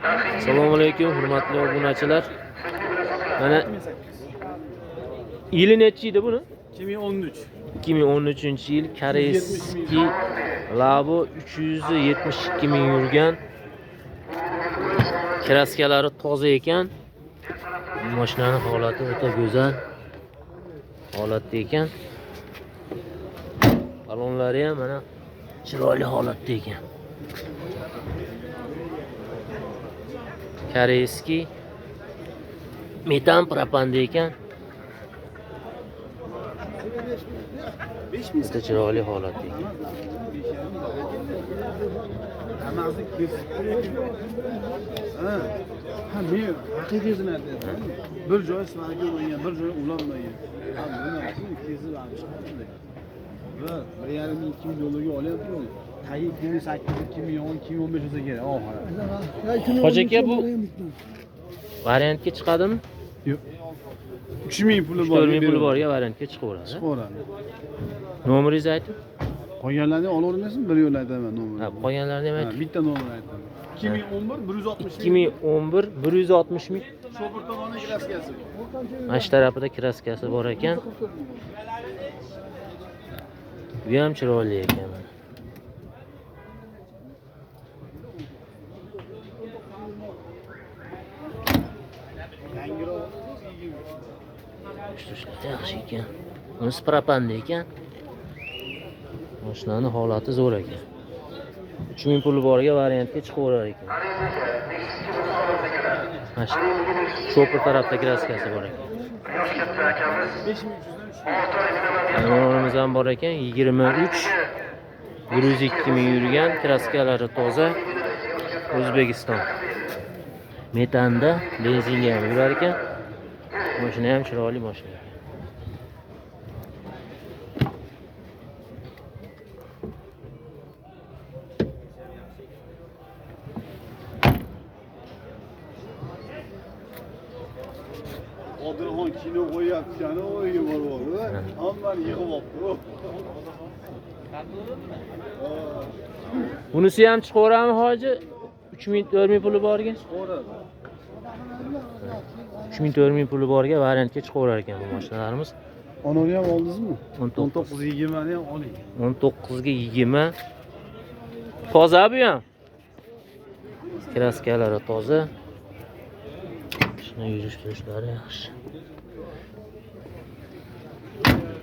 Assalomu alaykum, hurmatli obunachilar. Mana yili necha edi buni? 2013. 2013-yil Koreyskiy Labo 372 ming yurgan. Kraskalari toza ekan. Mashinaning holati o'ta go'zal holatda ekan. Balonlari ham mana chiroyli holatda ekan. Koreyskiy metan propanda ekan. O'ta chiroyli holatda ekan. Ha, men haqiqiy narsa. Bir joy smarga o'ynagan, bir joy ulanmagan. Ha, buni ikkinchisi varmış. Va 1,5-2 millionga olyapti. Tayi 2008, 2010, 2015 bo'lsa kerak. Oxiri. Hoji aka, bu variantga chiqadimi? Yo'q. 3000 puli bor. 4000 puli borga variantga chiqaveradi. Chiqaveradi. Nomeringizni ayting. Qolganlarni olavermasin, bir yo'l aytaman nomerni. Ha, qolganlarni ham ayting. Bitta nomer aytaman. 2011 160 2011 160 ming. Shopir tomonidan kraskasi. Mana shu tarafida kraskasi bor ekan. Bu ham chiroyli ekan. Yaxshi ekan. Bunisi propanda ekan. Mashinaning holati zo'r ekan. 3000 puli borga variantga chiqaverar ekan. Mana shopir tarafda kraskasi bor ekan. 5300 dan ham bor ekan. 23 102 ming yurgan, kraskalari toza. O'zbekiston. Metanda benzinga ham yurar ekan. Mashina ham chiroyli mashina. Odirxon kino qo'yapti, ana o'yga borib, hammani yig'ib olibdi. Bunisi ham chiqaveradimi hoji? 3000-4000 puli borga? Chiqaveradi. 3000-4000 puli borga variantga chiqaverar ekan bu mashinalarimiz. Onani ham oldingizmi? 19 19-20 ni ham oling. 19 ga 20. Toza bu ham. Kraskalari toza. Shuna yurish turishlari yaxshi.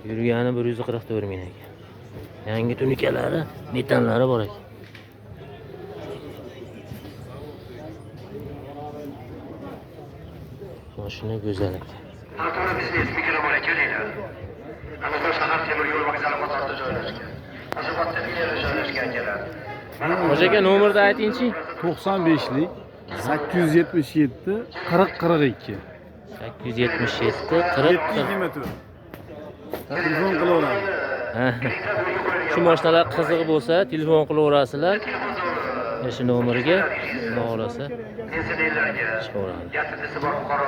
Yurgani 144 ming ekan. Yangi tunikalari, metanlari bor ekan. Mashina go'zal ekan. Xalqaro biznes mikromolekyul keladi. Andijon shahar temir yo'l vokzali qatorida joylashgan. Asobatda joylashgan keladi. Hoji aka, nomerni aytingchi. 95lik 877 40 42. 877 40 724. Telefon qilaveramiz. Shu mashinalar qiziq bo'lsa, telefon qilaverasizlar. Shu nomerga, xudo xolasa, Pensionerlarga, chiqaveradi. yatindisi bor fuqaro